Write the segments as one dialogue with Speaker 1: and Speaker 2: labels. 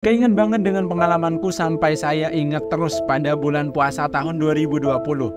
Speaker 1: Keinget banget dengan pengalamanku sampai saya ingat terus pada bulan puasa tahun 2020.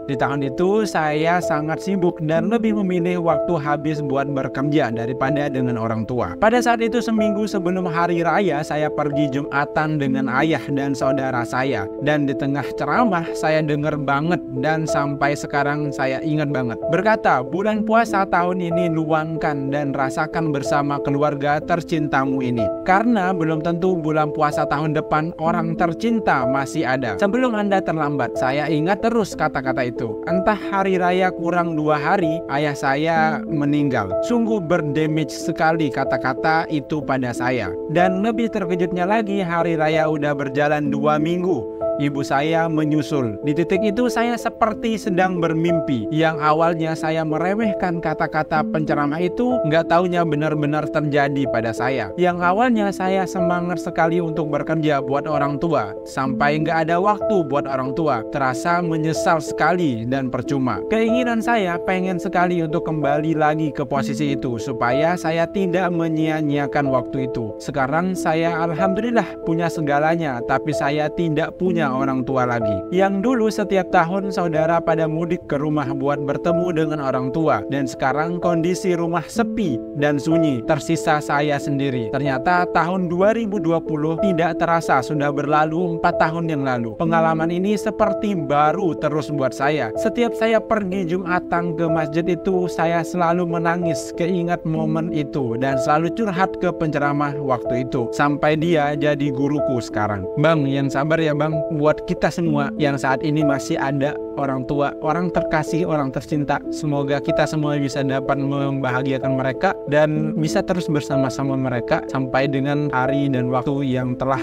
Speaker 1: Di tahun itu saya sangat sibuk dan lebih memilih waktu habis buat bekerja daripada dengan orang tua. Pada saat itu seminggu sebelum hari raya saya pergi Jumatan dengan ayah dan saudara saya. Dan di tengah ceramah saya dengar banget dan sampai sekarang saya ingat banget. Berkata, bulan puasa tahun ini luangkan dan rasakan bersama keluarga tercintamu ini. Karena belum tentu bulan puasa tahun depan orang tercinta masih ada. Sebelum Anda terlambat, saya ingat terus kata-kata itu. Entah hari raya kurang 2 hari, ayah saya meninggal. Sungguh berdamage sekali kata-kata itu pada saya. Dan lebih terkejutnya lagi, hari raya udah berjalan 2 minggu. Ibu saya menyusul. Di titik itu saya seperti sedang bermimpi. Yang awalnya saya meremehkan kata-kata penceramah itu, nggak taunya benar-benar terjadi pada saya. Yang awalnya saya semangat sekali untuk bekerja buat orang tua, sampai nggak ada waktu buat orang tua. Terasa menyesal sekali dan percuma. Keinginan saya pengen sekali untuk kembali lagi ke posisi itu, supaya saya tidak menyia-nyiakan waktu itu. Sekarang saya alhamdulillah punya segalanya, tapi saya tidak punya orang tua lagi. Yang dulu setiap tahun saudara pada mudik ke rumah buat bertemu dengan orang tua, dan sekarang kondisi rumah sepi dan sunyi, tersisa saya sendiri. Ternyata tahun 2020 tidak terasa sudah berlalu 4 tahun yang lalu. Pengalaman ini seperti baru terus buat saya. Setiap saya pergi Jumatan ke masjid itu, saya selalu menangis keingat momen itu dan selalu curhat ke penceramah waktu itu, sampai dia jadi guruku sekarang. Bang, yang sabar ya bang, buat kita semua yang saat ini masih ada orang tua, orang terkasih, orang tercinta. Semoga kita semua bisa dapat membahagiakan mereka dan bisa terus bersama-sama mereka sampai dengan hari dan waktu yang telah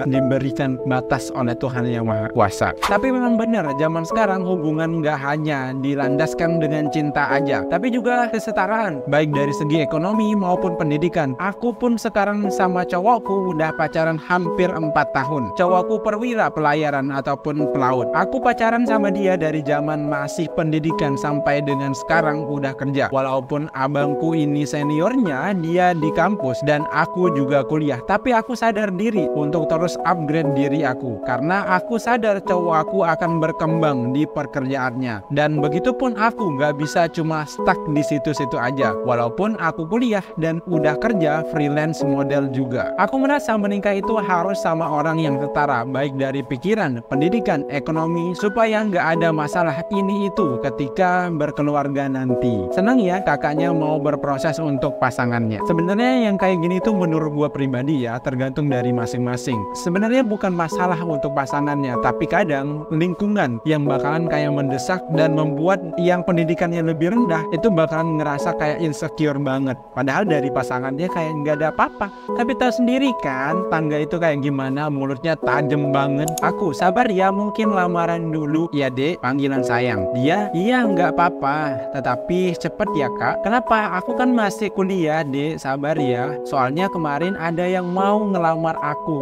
Speaker 1: diberikan batas oleh Tuhan Yang Maha Kuasa. Tapi memang benar, zaman sekarang hubungan nggak hanya dilandaskan dengan cinta aja, tapi juga kesetaraan, baik dari segi ekonomi maupun pendidikan. Aku pun sekarang sama cowokku udah pacaran hampir 4 tahun. Cowokku perwira pelayaran ataupun pelaut. Aku pacaran sama dia dari zaman masih pendidikan sampai dengan sekarang udah kerja. Walaupun abangku ini seniornya, dia di kampus dan aku juga kuliah. Tapi aku sadar diri untuk terus upgrade diri aku, karena aku sadar cowok aku akan berkembang di pekerjaannya. Dan begitupun aku gak bisa cuma stuck di situ-situ aja. Walaupun aku kuliah dan udah kerja freelance model juga. Aku merasa menikah itu harus sama orang yang setara, baik dari pikiran, pendidikan, ekonomi, supaya nggak ada masalah ini itu ketika berkeluarga nanti. Senang ya kakaknya mau berproses untuk pasangannya. Sebenarnya yang kayak gini tuh menurut gua pribadi ya, tergantung dari masing-masing. Sebenarnya bukan masalah untuk pasangannya, tapi kadang lingkungan yang bakalan kayak mendesak dan membuat yang pendidikannya lebih rendah itu bakalan ngerasa kayak insecure banget. Padahal dari pasangannya kayak nggak ada apa-apa. Tapi tahu sendiri kan, tangga itu kayak gimana, mulutnya tajam banget. Aku sabar ya, mungkin lamaran dulu ya dek, panggilan sayang. Dia, iya nggak apa-apa, tetapi cepet ya kak. Kenapa? Aku kan masih kuliah dek, sabar ya. Soalnya kemarin ada yang mau ngelamar aku.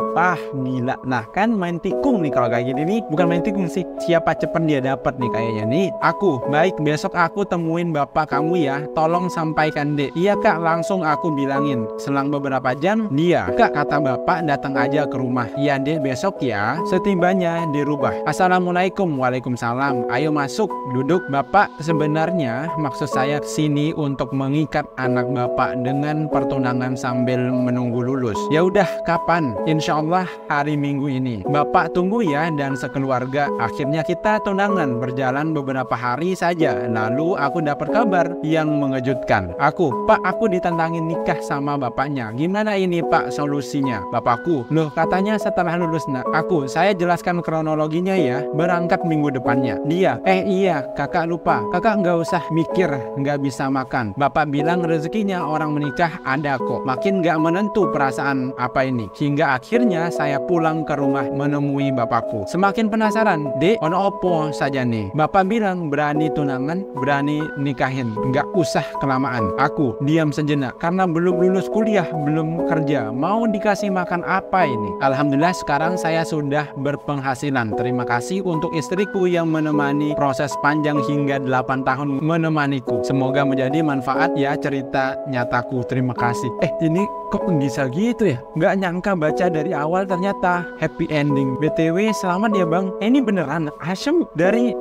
Speaker 1: Gila. Nah kan main tikung nih kalau kayak gini nih. Bukan main tikung sih, siapa cepet dia dapat nih kayaknya nih. Aku, baik besok aku temuin bapak kamu ya, tolong sampaikan dek. Iya kak, langsung aku bilangin. Selang beberapa jam, dia, kak kata bapak datang aja ke rumah. Iya dek, besok ya. Setibanya dirubah. Assalamualaikum. Waalaikumsalam. Ayo masuk, duduk. Bapak, sebenarnya maksud saya kesini untuk mengikat anak bapak dengan pertunangan sambil menunggu lulus. Ya udah, kapan? Insya Allah hari Minggu ini. Bapak tunggu ya dan sekeluarga. Akhirnya kita tunangan, berjalan beberapa hari saja. Lalu aku dapat kabar yang mengejutkan. Pak, aku ditantangin nikah sama bapaknya. Gimana ini pak solusinya? Bapakku, loh katanya setelah lulus. Nah, saya jelaskan kronologinya ya. Berangkat minggu depannya. Dia, iya kakak lupa. Kakak nggak usah mikir nggak bisa makan. Bapak bilang rezekinya orang menikah ada kok. Makin nggak menentu perasaan apa ini. Hingga akhirnya saya pulang ke rumah menemui bapakku. Semakin penasaran, dek, ono opo saja nih. Bapak bilang berani tunangan, berani nikahin. Nggak usah kelamaan. Aku diam sejenak karena belum lulus kuliah, belum kerja. Mau dikasih makan apa ini? Alhamdulillah sekarang saya sudah berpenghasilan. Terima kasih untuk istriku yang menemani proses panjang hingga 8 tahun menemaniku. Semoga menjadi manfaat ya cerita nyataku. Terima kasih. Ini kok bisa gitu ya? Nggak nyangka baca dari awal ternyata happy ending. BTW selamat ya bang. Ini beneran Hasyim dari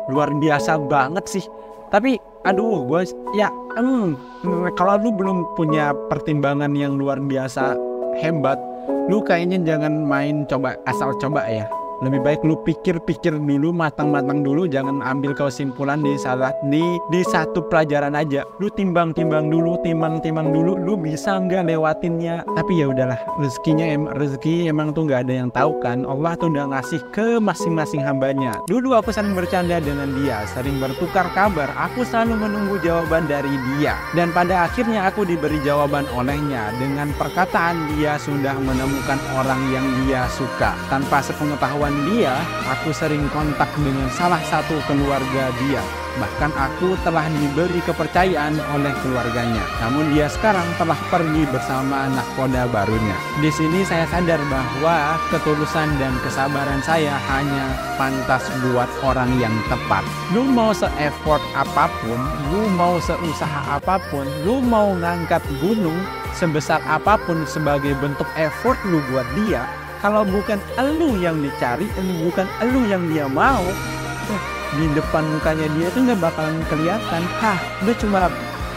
Speaker 1: luar biasa banget sih. Tapi aduh gue ya kalau lu belum punya pertimbangan yang luar biasa hebat, lu kayaknya jangan main asal coba ya. Lebih baik lu pikir-pikir dulu, matang-matang dulu, jangan ambil kesimpulan di satu pelajaran aja. Lu timbang-timbang dulu, timbang-timbang dulu, lu bisa nggak lewatinnya. Tapi ya udahlah, rezeki emang tuh nggak ada yang tahu kan. Allah tuh udah ngasih ke masing-masing hambanya. Dulu aku sering bercanda dengan dia, sering bertukar kabar. Aku selalu menunggu jawaban dari dia, dan pada akhirnya aku diberi jawaban olehnya dengan perkataan dia sudah menemukan orang yang dia suka. Tanpa sepengetahuan dia, aku sering kontak dengan salah satu keluarga dia. Bahkan aku telah diberi kepercayaan oleh keluarganya. Namun dia sekarang telah pergi bersama nahkoda barunya. Di sini saya sadar bahwa ketulusan dan kesabaran saya hanya pantas buat orang yang tepat. Lu mau se-effort apapun, lu mau seusaha apapun, lu mau ngangkat gunung sebesar apapun sebagai bentuk effort lu buat dia, kalau bukan elu yang dicari, bukan elu yang dia mau, di depan mukanya dia tuh nggak bakalan kelihatan. Lu cuma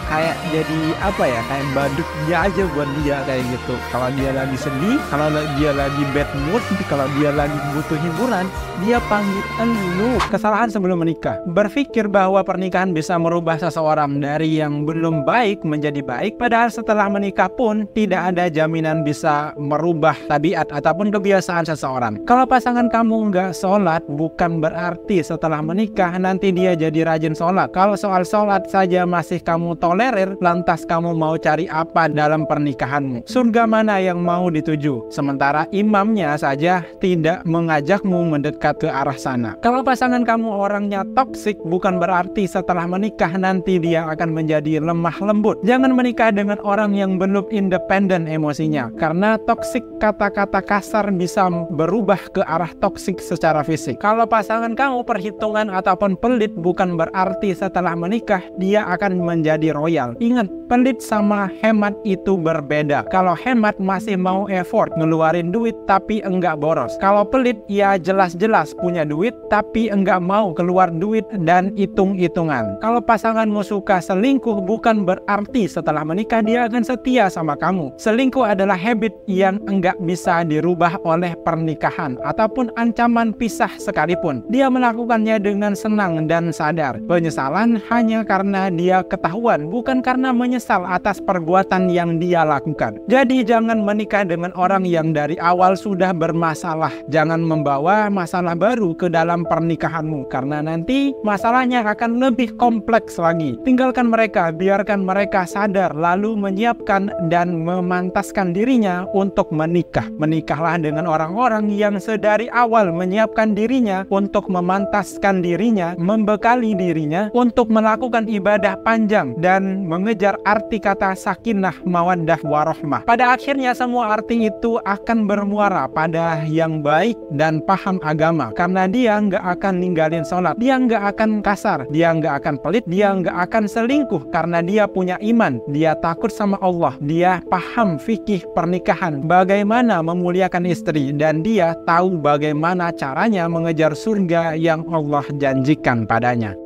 Speaker 1: kayak jadi kayak badutnya aja buat dia kayak gitu. Kalau dia lagi sedih, kalau dia lagi bad mood, kalau dia lagi butuh hiburan, dia panggil elu. Kesalahan sebelum menikah, berpikir bahwa pernikahan bisa merubah seseorang dari yang belum baik menjadi baik, padahal setelah menikah pun tidak ada jaminan bisa merubah tabiat ataupun kebiasaan seseorang. Kalau pasangan kamu nggak sholat, bukan berarti setelah menikah nanti dia jadi rajin sholat. Kalau soal sholat saja masih kamu tolerir, lantas kamu mau cari apa dalam pernikahanmu? Surga mana yang mau dituju? Sementara imamnya saja tidak mengajakmu mendekat ke arah sana. Kalau pasangan kamu orangnya toksik, bukan berarti setelah menikah nanti dia akan menjadi lemah lembut. Jangan menikah dengan orang yang belum independen emosinya, karena toksik, kata-kata kasar bisa berubah ke arah toksik secara fisik. Kalau pasangan kamu perhitungan ataupun pelit, bukan berarti setelah menikah dia akan menjadi royal. Ingat, pelit sama hemat itu berbeda. Kalau hemat masih mau effort ngeluarin duit tapi enggak boros. Kalau pelit ya jelas-jelas punya duit tapi enggak mau keluar duit dan hitung-hitungan. Kalau pasanganmu suka selingkuh, bukan berarti setelah menikah dia akan setia sama kamu. Selingkuh adalah habit yang enggak bisa dirubah oleh pernikahan ataupun ancaman pisah sekalipun. Dia melakukannya dengan senang dan sadar. Penyesalan hanya karena dia ketahuan, bukan karena menyesal atas perbuatan yang dia lakukan. Jadi jangan menikah dengan orang yang dari awal sudah bermasalah. Jangan membawa masalah baru ke dalam pernikahanmu, karena nanti masalahnya akan lebih kompleks lagi. Tinggalkan mereka, biarkan mereka sadar, lalu menyiapkan dan memantaskan dirinya untuk menikah. Menikahlah dengan orang-orang yang sedari awal menyiapkan dirinya untuk memantaskan dirinya, membekali dirinya untuk melakukan ibadah panjang dan mengejar arti kata sakinah, mawaddah, warohmah. Pada akhirnya semua arti itu akan bermuara pada yang baik dan paham agama, karena dia nggak akan ninggalin sholat, dia nggak akan kasar, dia nggak akan pelit, dia nggak akan selingkuh karena dia punya iman, dia takut sama Allah, dia paham fikih pernikahan, bagaimana memuliakan istri, dan dia tahu bagaimana caranya mengejar surga yang Allah janjikan padanya.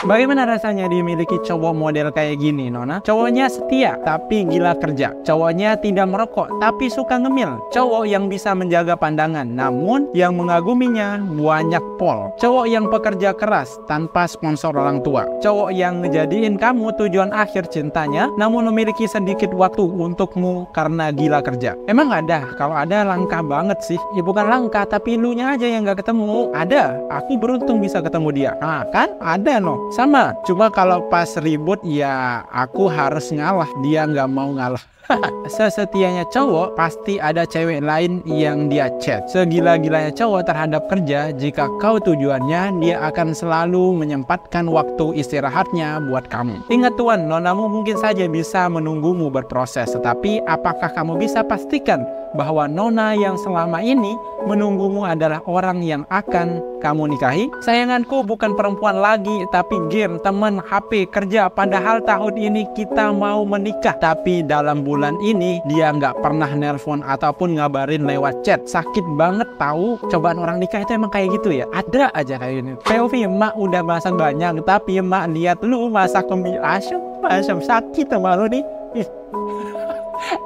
Speaker 1: Bagaimana rasanya dimiliki cowok model kayak gini, Nona? Cowoknya setia tapi gila kerja. Cowoknya tidak merokok tapi suka ngemil. Cowok yang bisa menjaga pandangan namun yang mengaguminya banyak pol. Cowok yang pekerja keras tanpa sponsor orang tua. Cowok yang ngejadiin kamu tujuan akhir cintanya namun memiliki sedikit waktu untukmu karena gila kerja. Emang ada? Kalau ada langka banget sih. Ya bukan langka, tapi lunya aja yang gak ketemu. Ada. Aku beruntung bisa ketemu dia. Nah kan? Ada no. Sama, cuma kalau pas ribut ya aku harus ngalah, dia nggak mau ngalah. Sesetianya cowok pasti ada cewek lain yang dia chat. Segila-gilanya cowok terhadap kerja, jika kau tujuannya, dia akan selalu menyempatkan waktu istirahatnya buat kamu. Ingat tuan, nonamu mungkin saja bisa menunggumu berproses, tetapi apakah kamu bisa pastikan bahwa nona yang selama ini menunggumu adalah orang yang akan kamu nikahi? Sayanganku bukan perempuan lagi, tapi game, teman, HP, kerja. Padahal tahun ini kita mau menikah. Tapi dalam bulan ini dia nggak pernah nelpon ataupun ngabarin lewat chat. Sakit banget tahu. Cobaan orang nikah itu emang kayak gitu ya. Ada aja kayak gini. POV, emak udah masak banyak, tapi emak lihat lu masak mie asam sakit sama lu nih.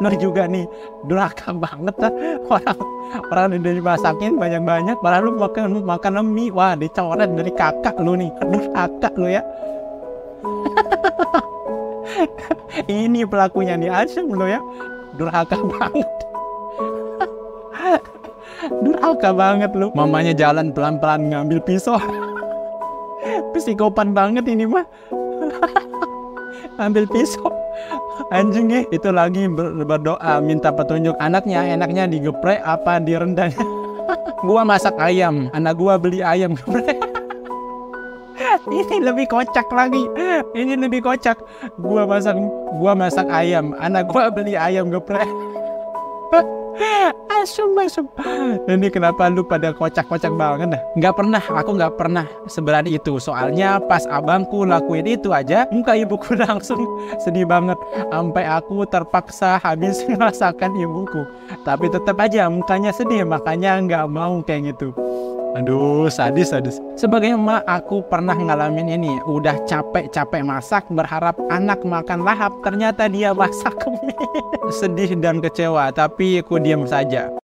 Speaker 1: Nur juga nih durhaka banget lah, orang udah dimasakin banyak-banyak malah lu makan mie. Wah, dicoret dari kakak lu nih. Aduh, kakak lu ya. Ini pelakunya nih, asem lu ya, durhaka banget. Durhaka banget lu. Mamanya jalan pelan-pelan ngambil pisau. Psikopat banget ini mah. Ambil pisau. Anjingnya itu lagi berdoa minta petunjuk. Enaknya digeprek apa direndang. Gua masak ayam, anak gua beli ayam geprek. Ini lebih kocak lagi. Ini lebih kocak. Gua masak ayam, anak gua beli ayam geprek. Asum. Ini kenapa lu pada kocak-kocak banget dah? Aku nggak pernah seberani itu. Soalnya pas abangku lakuin itu aja, muka ibuku langsung sedih banget. Sampai aku terpaksa habis masakan ibuku. Tapi tetap aja mukanya sedih, makanya nggak mau kayak gitu. Aduh, sadis. Sebagai emak, aku pernah ngalamin ini. Udah capek-capek masak, berharap anak makan lahap. Ternyata dia masak mie. Sedih dan kecewa, tapi aku diam saja.